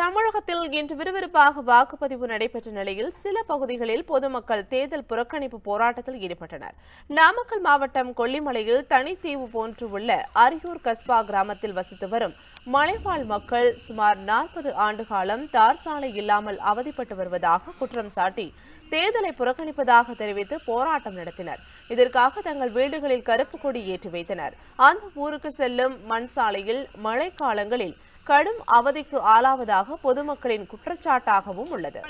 தமிழகத்தில் இன்று விறுவிறுப்பாக வாக்குப்பதிவு நடைபெற்ற நிலையில் சில பகுதிகளில் பொதுமக்கள் தேர்தல் புறக்கணிப்பு போராட்டத்தில் ஈடுபட்டனர். நாமக்கல் மாவட்டம் கொல்லிமலையில் தனித்தீவு போன்று உள்ள அரியூர் கஸ்பா கிராமத்தில் வசித்து வரும் மலைவாழ் மக்கள் சுமார் 40 ஆண்டு காலம் தார் சாலை இல்லாமல் அவதிப்பட்டு வருவதாக குற்றம் சாட்டி தேர்தலை புறக்கணிப்பதாக தெரிவித்து போராட்டம் நடத்தினர். இதற்காக தங்கள் வீடுகளில் கருப்பு கொடி ஏற்றி வைத்தனர். அந்த ஊருக்கு செல்லும் மண் சாலையில் மழைக்காலங்களில் கடும் அவதிக்கு ஆளாவதாக பொதுமக்களின் குற்றச்சாட்டாகவும் உள்ளது.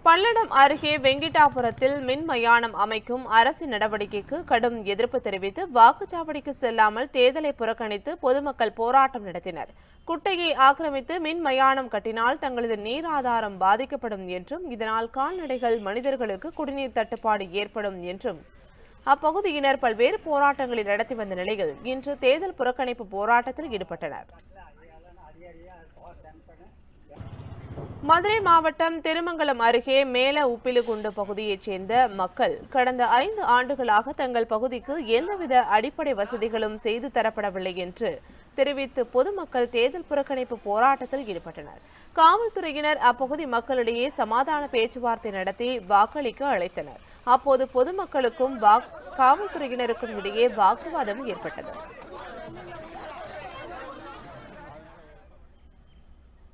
பல்லடம் அருகே வெங்கிட்டாபுரத்தில் மின் மயானம் அமைக்கும் அரசின் நடவடிக்கைக்கு கடும் எதிர்ப்பு தெரிவித்து வாக்குச்சாவடிக்கு செல்லாமல் தேர்தலை புறக்கணித்து பொதுமக்கள் போராட்டம் நடத்தினர். குட்டையை ஆக்கிரமித்து மின் மயானம் கட்டினால் தங்களது நீர் ஆதாரம் பாதிக்கப்படும் என்றும் இதனால் கால்நடைகள் மனிதர்களுக்கு குடிநீர் தட்டுப்பாடு ஏற்படும் என்றும் அப்பகுதியினர் பல்வேறு போராட்டங்களை நடத்தி வந்த நிலையில் இன்று தேர்தல் புறக்கணிப்பு போராட்டத்தில் ஈடுபட்டனர். மதுரை மாவட்டம் திருமங்கலம் அருகே மேல உப்பிலுகுண்டு பகுதியைச் சேர்ந்த மக்கள் கடந்த 5 ஆண்டுகளாக தங்கள் பகுதிக்கு எந்தவித அடிப்படை வசதிகளும் செய்து தரப்படவில்லை என்று தெரிவித்து பொதுமக்கள் தேர்தல் புறக்கணிப்பு போராட்டத்தில் ஈடுபட்டனர். காவல்துறையினர் அப்பகுதி மக்களிடையே சமாதான பேச்சுவார்த்தை நடத்தி வாக்களிக்க அழைத்தனர். அப்போது பொதுமக்களுக்கும் காவல்துறையினருக்கும் இடையே வாக்குவாதம் ஏற்பட்டது.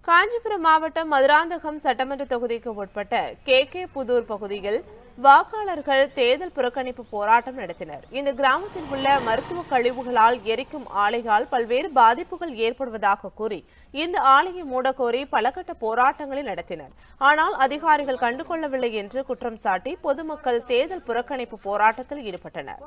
காஞ்சிபுரம் மாவட்டம் மதுராந்தகம் சட்டமன்ற தொகுதிக்கு உட்பட்ட கே புதூர் பகுதியில் வாக்காளர்கள் தேர்தல் புறக்கணிப்பு போராட்டம் நடத்தினர். இந்த கிராமத்தில் உள்ள மருத்துவ கழிவுகளால் எரிக்கும் ஆலையால் பல்வேறு பாதிப்புகள் ஏற்படுவதாக கூறி இந்த ஆலையை மூடக்கோரி பலகட்ட போராட்டங்களை நடத்தினர். ஆனால் அதிகாரிகள் கண்டுகொள்ளவில்லை என்று குற்றம் சாட்டி பொதுமக்கள் தேர்தல் புறக்கணிப்பு போராட்டத்தில் ஈடுபட்டனர்.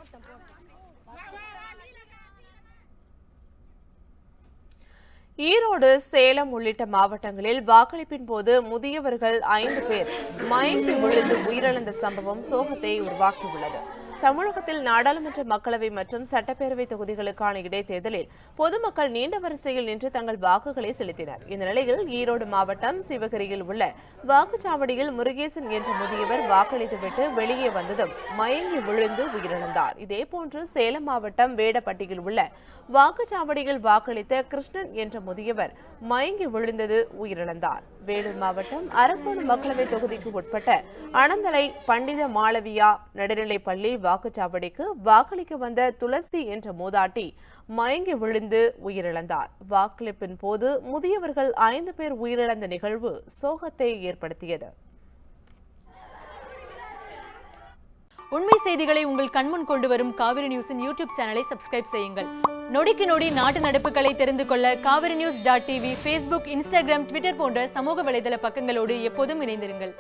ஈரோடு, சேலம் உள்ளிட்ட மாவட்டங்களில் வாக்களிப்பின் போது முதியவர்கள் 5 பேர் மயங்கி விழுந்து உயிரிழந்த சம்பவம் சோகத்தை உருவாக்கியுள்ளது. தமிழகத்தில் நாடாளுமன்ற, மக்களவை மற்றும் சட்டப்பேரவை தொகுதிகளுக்கான இடைத்தேர்தலில் பொதுமக்கள் நீண்ட வரிசையில் நின்று தங்கள் வாக்குகளை செலுத்தினர். இந்த நிலையில் ஈரோடு மாவட்டம் சிவகிரியில் உள்ள வாக்குச்சாவடியில் முருகேசன் என்ற முதியவர் வாக்களித்துவிட்டு வெளியே வந்ததும் மயங்கி விழுந்து உயிரிழந்தார். இதேபோன்று சேலம் மாவட்டம் வேடப்பட்டியில் உள்ள வாக்குச்சாவடியில் வாக்களித்த கிருஷ்ணன் என்ற முதியவர் மயங்கி விழுந்தது உயிரிழந்தார். வேலூர் மாவட்டம் அரக்கோணம் மக்களவை தொகுதிக்கு உட்பட்ட அனந்தலை பண்டித மாளவியா நடுநிலைப்பள்ளி வாக்குச்சாவடிக்கு வாக்களிக்க வந்த துளசி என்ற மூதாட்டி மயங்கி விழுந்து உயிரிழந்தார். வாக்களிப்பின் போது முதியவர்கள் 5 பேர் உயிரிழந்த நிகழ்வு சோகத்தை ஏற்படுத்தியது. உண்மை செய்திகளை உங்கள் கண்முன் கொண்டு வரும் காவிரி நியூஸின் யூடியூப் சேனலை சப்ஸ்கிரைப் செய்யுங்கள். நொடிக்கு நொடி நாட்டு நடப்புகளை தெரிந்து கொள்ள காவிரி நியூஸ்.tv, Facebook, Instagram, Twitter போன்ற சமூக வலைதள பக்கங்களோடு எப்போதும் இணைந்திருங்கள்.